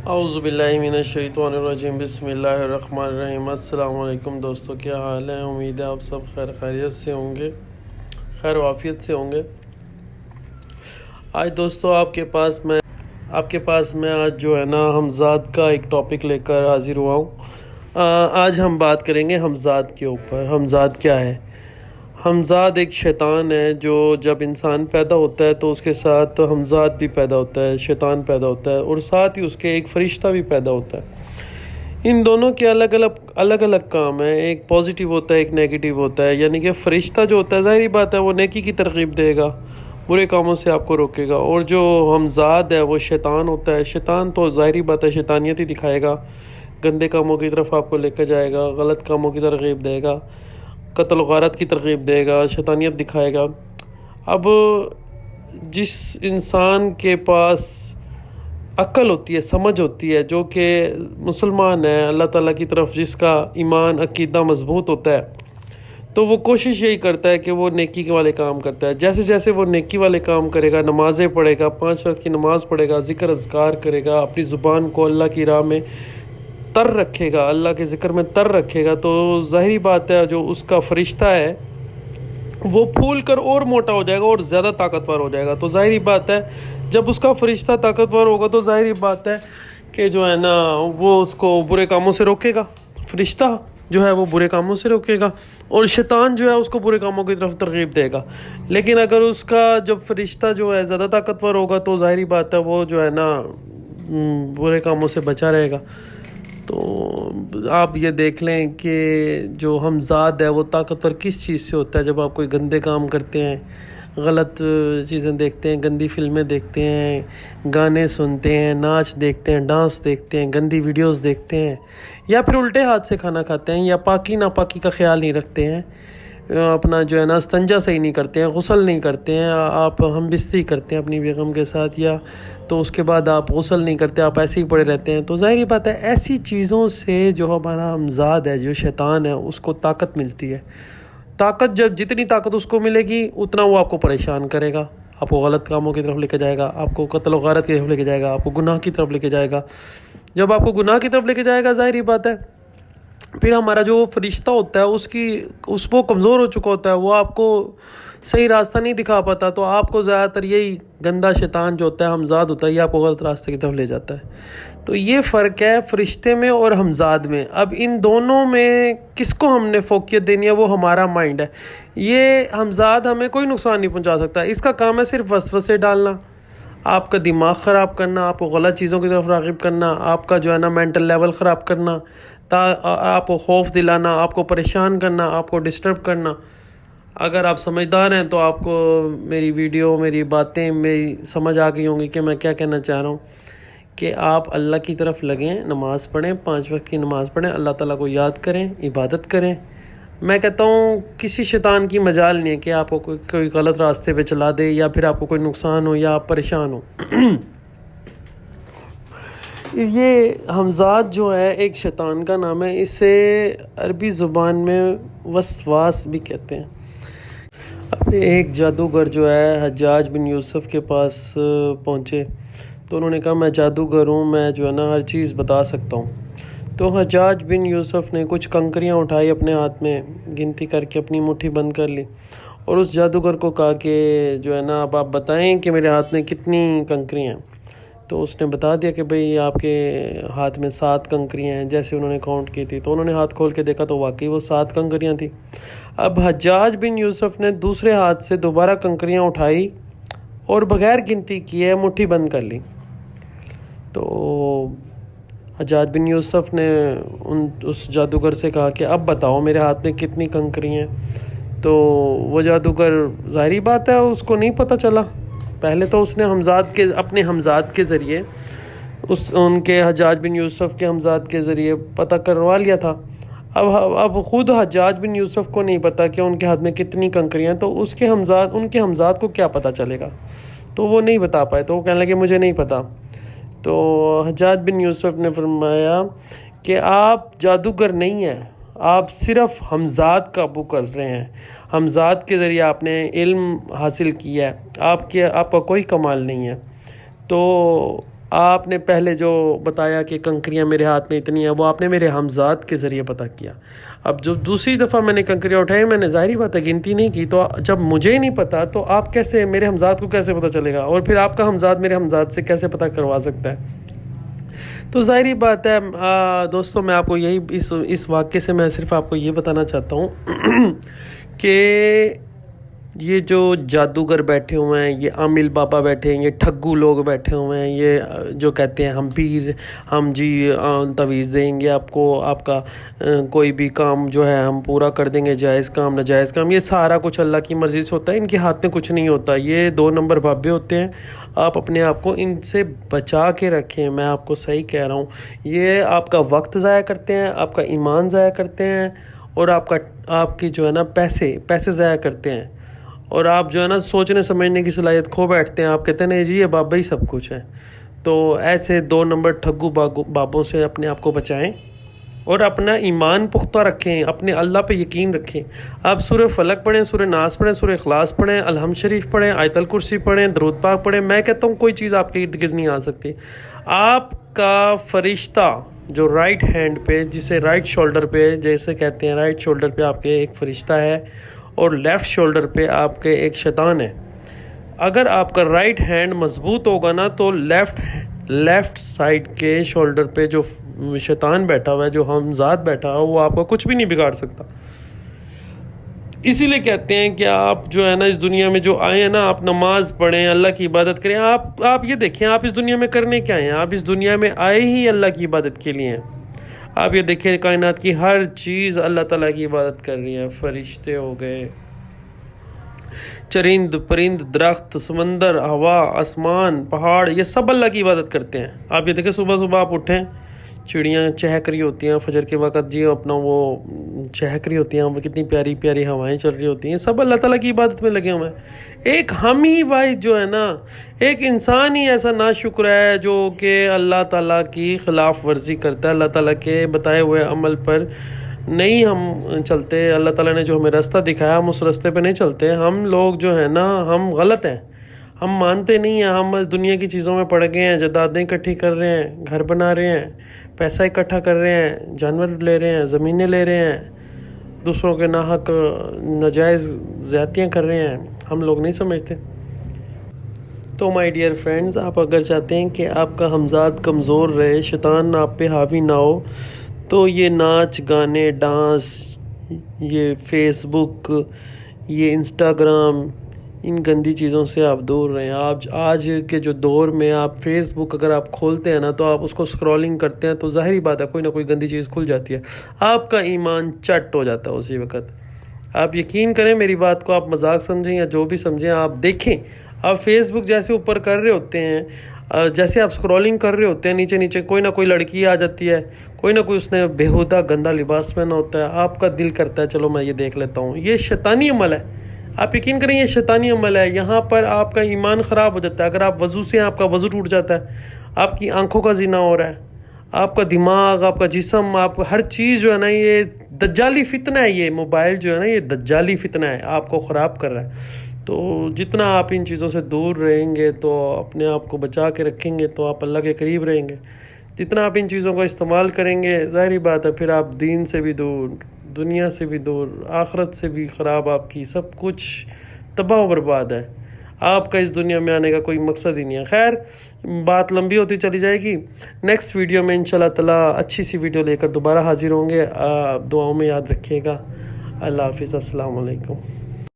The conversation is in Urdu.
اعوذ باللہ من الشیطان الرجیم، بسم اللہ الرحمن الرحیم۔ السلام علیکم دوستو، کیا حال ہے؟ امید ہے آپ سب خیر خیریت سے ہوں گے، خیر و عافیت سے ہوں گے۔ آج دوستو آپ کے پاس میں آج جو ہے نا ہمزاد کا ایک ٹاپک لے کر حاضر ہوا ہوں۔ آج ہم بات کریں گے ہمزاد کے اوپر۔ ہمزاد کیا ہے؟ ہمزاد ایک شیطان ہے جو جب انسان پیدا ہوتا ہے تو اس کے ساتھ ہمزاد بھی پیدا ہوتا ہے، شیطان پیدا ہوتا ہے، اور ساتھ ہی اس کے ایک فرشتہ بھی پیدا ہوتا ہے۔ ان دونوں کے الگ الگ کام ہیں، ایک پازیٹیو ہوتا ہے، ایک نیگیٹیو ہوتا ہے۔ یعنی کہ فرشتہ جو ہوتا ہے ظاہری بات ہے وہ نیکی کی ترغیب دے گا، برے کاموں سے آپ کو روکے گا، اور جو ہمزاد ہے وہ شیطان ہوتا ہے۔ شیطان تو ظاہری بات ہے شیطانیت ہی دکھائے گا، گندے کاموں کی طرف آپ کو لے کے جائے گا، غلط کاموں کی ترغیب دے گا، قتل و غارت کی ترغیب دے گا، شیطانیت دکھائے گا۔ اب جس انسان کے پاس عقل ہوتی ہے، سمجھ ہوتی ہے، جو کہ مسلمان ہے، اللہ تعالیٰ کی طرف جس کا ایمان عقیدہ مضبوط ہوتا ہے، تو وہ کوشش یہی کرتا ہے کہ وہ نیکی والے کام کرتا ہے۔ جیسے جیسے وہ نیکی والے کام کرے گا، نمازیں پڑھے گا، 5 وقت کی نماز پڑھے گا، ذکر اذکار کرے گا، اپنی زبان کو اللہ کی راہ میں تر رکھے گا، اللہ کے ذکر میں تر رکھے گا، تو ظاہری بات ہے جو اس کا فرشتہ ہے وہ پھول کر اور موٹا ہو جائے گا اور زیادہ طاقتور ہو جائے گا۔ تو ظاہری بات ہے جب اس کا فرشتہ طاقتور ہوگا تو ظاہری بات ہے کہ جو ہے نا وہ اس کو برے کاموں سے روکے گا، فرشتہ جو ہے وہ برے کاموں سے روکے گا، اور شیطان جو ہے اس کو برے کاموں کی طرف ترغیب دے گا۔ لیکن اگر اس کا جب فرشتہ جو ہے زیادہ طاقتور ہوگا تو ظاہری بات ہے وہ جو ہے نا برے کاموں سے بچا رہے گا۔ تو آپ یہ دیکھ لیں کہ جو ہمزاد ہے وہ طاقتور کس چیز سے ہوتا ہے؟ جب آپ کوئی گندے کام کرتے ہیں، غلط چیزیں دیکھتے ہیں، گندی فلمیں دیکھتے ہیں، گانے سنتے ہیں، ناچ دیکھتے ہیں، ڈانس دیکھتے ہیں، گندی ویڈیوز دیکھتے ہیں، یا پھر الٹے ہاتھ سے کھانا کھاتے ہیں، یا پاکی ناپاکی کا خیال نہیں رکھتے ہیں، اپنا جو ہے نا استنجا صحیح نہیں کرتے ہیں، غسل نہیں کرتے ہیں، آپ ہم بستری کرتے ہیں اپنی بیگم کے ساتھ، یا تو اس کے بعد آپ غسل نہیں کرتے، آپ ایسے ہی پڑے رہتے ہیں، تو ظاہری بات ہے ایسی چیزوں سے جو ہمارا ہمزاد ہے، جو شیطان ہے، اس کو طاقت ملتی ہے۔ طاقت جتنی طاقت اس کو ملے گی اتنا وہ آپ کو پریشان کرے گا، آپ کو غلط کاموں کی طرف لے کے جائے گا، آپ کو قتل و غارت کی طرف لے کے جائے گا، آپ کو گناہ کی طرف لے کے جائے گا۔ جب آپ کو گناہ کی طرف لے کے جائے گا ظاہری بات ہے پھر ہمارا جو فرشتہ ہوتا ہے وہ کمزور ہو چکا ہوتا ہے، وہ آپ کو صحیح راستہ نہیں دکھا پاتا، تو آپ کو زیادہ تر یہی گندا شیطان جو ہوتا ہے، ہمزاد ہوتا ہے، یہ آپ کو غلط راستے کی طرف لے جاتا ہے۔ تو یہ فرق ہے فرشتے میں اور ہمزاد میں۔ اب ان دونوں میں کس کو ہم نے فوقیت دینی ہے؟ وہ ہمارا مائنڈ ہے۔ یہ ہمزاد ہمیں کوئی نقصان نہیں پہنچا سکتا، اس کا کام ہے صرف وسوسے ڈالنا، آپ کا دماغ خراب کرنا، آپ کو غلط چیزوں کی طرف راغب کرنا، آپ کا جو ہے نا مینٹل لیول خراب کرنا، آپ کو خوف دلانا، آپ کو پریشان کرنا، آپ کو ڈسٹرب کرنا۔ اگر آپ سمجھدار ہیں تو آپ کو میری ویڈیو، میری باتیں، میری سمجھ آ گئی ہوں گی کہ میں کیا کہنا چاہ رہا ہوں، کہ آپ اللہ کی طرف لگیں، نماز پڑھیں، 5 وقت کی نماز پڑھیں، اللہ تعالیٰ کو یاد کریں، عبادت کریں۔ میں کہتا ہوں کسی شیطان کی مجال نہیں ہے کہ آپ کو کوئی غلط راستے پہ چلا دے، یا پھر آپ کو کوئی نقصان ہو، یا آپ پریشان ہو۔ یہ ہمزاد جو ہے ایک شیطان کا نام ہے، اسے عربی زبان میں وسواس بھی کہتے ہیں۔ اب ایک جادوگر جو ہے حجاج بن یوسف کے پاس پہنچے، تو انہوں نے کہا میں جادوگر ہوں، میں جو ہے نا ہر چیز بتا سکتا ہوں۔ تو حجاج بن یوسف نے کچھ کنکریاں اٹھائی اپنے ہاتھ میں، گنتی کر کے اپنی مٹھی بند کر لی، اور اس جادوگر کو کہا کہ جو ہے نا اب آپ بتائیں کہ میرے ہاتھ میں کتنی کنکریاں ہیں۔ تو اس نے بتا دیا کہ بھئی آپ کے ہاتھ میں 7 کنکریاں ہیں، جیسے انہوں نے کاؤنٹ کی تھی۔ تو انہوں نے ہاتھ کھول کے دیکھا تو واقعی وہ 7 کنکریاں تھیں۔ اب حجاج بن یوسف نے دوسرے ہاتھ سے دوبارہ کنکریاں اٹھائی اور بغیر گنتی کیے مٹھی بند کر لی۔ تو حجاج بن یوسف نے اس جادوگر سے کہا کہ اب بتاؤ میرے ہاتھ میں کتنی کنکریاں ہیں۔ تو وہ جادوگر ظاہری بات ہے اس کو نہیں پتہ چلا، پہلے تو اس نے اپنے ہمزاد کے ذریعے ان کے حجاج بن یوسف کے ہمزاد کے ذریعے پتہ کروا لیا تھا۔ اب خود حجاج بن یوسف کو نہیں پتا کہ ان کے ہاتھ میں کتنی کنکریاں، تو ان کے ہمزاد کو کیا پتہ چلے گا؟ تو وہ نہیں بتا پائے، تو وہ کہنے لگے مجھے نہیں پتا۔ تو حجاج بن یوسف نے فرمایا کہ آپ جادوگر نہیں ہیں، آپ صرف ہمزاد قابو کر رہے ہیں، ہمزاد کے ذریعے آپ نے علم حاصل کیا ہے، آپ کا کوئی کمال نہیں ہے۔ تو آپ نے پہلے جو بتایا کہ کنکریاں میرے ہاتھ میں اتنی ہیں، وہ آپ نے میرے ہمزاد کے ذریعے پتہ کیا. اب جو دوسری دفعہ میں نے کنکریاں اٹھائی، میں نے ظاہری بات ہے گنتی نہیں کی، تو جب مجھے ہی نہیں پتہ تو آپ کیسے میرے ہمزاد کو کیسے پتہ چلے گا؟ اور پھر آپ کا ہمزاد میرے ہمزاد سے کیسے پتہ کروا سکتا ہے؟ تو ظاہری بات ہے دوستوں، میں آپ کو یہی اس واقعے سے میں صرف آپ کو یہ بتانا چاہتا ہوں کہ یہ جو جادوگر بیٹھے ہوئے ہیں، یہ عامل بابا بیٹھے ہیں، یہ ٹھگو لوگ بیٹھے ہوئے ہیں، یہ جو کہتے ہیں ہم پیر، ہم جی تویز دیں گے آپ کو، آپ کا کوئی بھی کام جو ہے ہم پورا کر دیں گے، جائز کام ناجائز کام، یہ سارا کچھ اللہ کی مرضی سے ہوتا ہے. ان کے ہاتھ میں کچھ نہیں ہوتا، یہ 2 نمبر بابے ہوتے ہیں. آپ اپنے آپ کو ان سے بچا کے رکھیں. میں آپ کو صحیح کہہ رہا ہوں، یہ آپ کا وقت ضائع کرتے ہیں، آپ کا ایمان ضائع کرتے ہیں، اور آپ کی جو ہے نا پیسے ضائع کرتے ہیں، اور آپ جو ہے نا سوچنے سمجھنے کی صلاحیت کھو بیٹھتے ہیں. آپ کہتے ہیں نہیں جی یہ بابا ہی سب کچھ ہے. تو ایسے 2 نمبر ٹھگو بابوں سے اپنے آپ کو بچائیں اور اپنا ایمان پختہ رکھیں، اپنے اللہ پہ یقین رکھیں. آپ سورہ فلق پڑھیں، سورہ ناس پڑھیں، سورہ اخلاص پڑھیں، الحمد شریف پڑھیں، آیت الکرسی پڑھیں، درود پاک پڑھیں. میں کہتا ہوں کوئی چیز آپ کے ارد گرد نہیں آ سکتی. آپ کا فرشتہ جو رائٹ ہینڈ پہ، جسے رائٹ شولڈر پہ جیسے کہتے ہیں، رائٹ شولڈر پہ آپ کے ایک فرشتہ ہے اور لیفٹ شولڈر پہ آپ کے ایک شیطان ہے. اگر آپ کا رائٹ ہینڈ مضبوط ہوگا نا تو لیفٹ سائڈ کے شولڈر پہ جو شیطان بیٹھا ہوا ہے، جو ہمزاد بیٹھا ہوا ہے، وہ آپ کو کچھ بھی نہیں بگاڑ سکتا. اسی لیے کہتے ہیں کہ آپ جو ہے نا اس دنیا میں جو آئے ہیں نا، آپ نماز پڑھیں، اللہ کی عبادت کریں. آپ یہ دیکھیں آپ اس دنیا میں کرنے کیا ہیں؟ آپ اس دنیا میں آئے ہی اللہ کی عبادت کے لیے ہیں. آپ یہ دیکھیں کائنات کی ہر چیز اللہ تعالیٰ کی عبادت کر رہی ہے. فرشتے ہو گئے، چرند پرند، درخت، سمندر، ہوا، آسمان، پہاڑ، یہ سب اللہ کی عبادت کرتے ہیں. آپ یہ دیکھیں صبح آپ اٹھیں، چڑیاں چہک رہی ہوتی ہیں فجر کے وقت، جی اپنا وہ چہک رہی ہوتی ہیں، وہ کتنی پیاری پیاری ہوائیں چل رہی ہوتی ہیں. سب اللہ تعالیٰ کی عبادت میں لگے ہوئے ہیں. ایک ہم ہی واحد جو ہے نا، ایک انسان ہی ایسا ناشکر ہے جو کہ اللہ تعالیٰ کی خلاف ورزی کرتا ہے، اللہ تعالیٰ کے بتائے ہوئے عمل پر نہیں ہم چلتے. اللہ تعالیٰ نے جو ہمیں راستہ دکھایا ہم اس راستے پہ نہیں چلتے. ہم لوگ جو ہیں نا، ہم غلط ہیں، ہم مانتے نہیں ہیں. ہم دنیا کی چیزوں میں پڑ گئے ہیں، جائیدادیں اکٹھی کر رہے ہیں، گھر بنا رہے ہیں، پیسہ اکٹھا کر رہے ہیں، جانور لے رہے ہیں، زمینیں لے رہے ہیں، دوسروں کے ناحق ناجائز زیادتیاں کر رہے ہیں. ہم لوگ نہیں سمجھتے. تو مائی ڈیئر فرینڈز، آپ اگر چاہتے ہیں کہ آپ کا ہمزاد کمزور رہے، شیطان آپ پہ حاوی نہ ہو، تو یہ ناچ گانے ڈانس، یہ فیس بک، یہ انسٹاگرام، ان گندی چیزوں سے آپ دور رہیں. آپ آج کے جو دور میں آپ فیس بک اگر آپ کھولتے ہیں نا تو آپ اس کو اسکرولنگ کرتے ہیں تو ظاہری بات ہے کوئی نہ کوئی گندی چیز کھل جاتی ہے. آپ کا ایمان چٹ ہو جاتا ہے اسی وقت. آپ یقین کریں میری بات کو، آپ مذاق سمجھیں یا جو بھی سمجھیں، آپ دیکھیں. آپ فیس بک جیسے اوپر کر رہے ہوتے ہیں، جیسے آپ سکرولنگ کر رہے ہوتے ہیں، نیچے کوئی نہ کوئی لڑکی آ جاتی ہے، کوئی نہ کوئی اس نے بےہودہ گندا لباس پہنا ہوتا ہے. آپ کا دل کرتا ہے چلو میں یہ دیکھ لیتا ہوں. یہ شیطانی عمل ہے. آپ یقین کریں یہ شیطانی عمل ہے. یہاں پر آپ کا ایمان خراب ہو جاتا ہے. اگر آپ وضو سے ہیں، آپ کا وضو ٹوٹ جاتا ہے، آپ کی آنکھوں کا زنا ہو رہا ہے، آپ کا دماغ، آپ کا جسم، آپ کا ہر چیز جو ہے نا، یہ دجالی فتنہ ہے. یہ موبائل جو ہے نا، یہ دجالی فتنہ ہے، آپ کو خراب کر رہا ہے. تو جتنا آپ ان چیزوں سے دور رہیں گے، تو اپنے آپ کو بچا کے رکھیں گے، تو آپ اللہ کے قریب رہیں گے. جتنا آپ ان چیزوں کو استعمال کریں گے، ظاہری بات ہے پھر آپ دین سے بھی دور، دنیا سے بھی دور، آخرت سے بھی خراب، آپ کی سب کچھ تباہ و برباد ہے. آپ کا اس دنیا میں آنے کا کوئی مقصد ہی نہیں ہے. خیر، بات لمبی ہوتی چلی جائے گی. نیکسٹ ویڈیو میں انشاءاللہ تعالیٰ اچھی سی ویڈیو لے کر دوبارہ حاضر ہوں گے. دعاؤں میں یاد رکھیے گا. اللہ حافظ. السلام علیکم.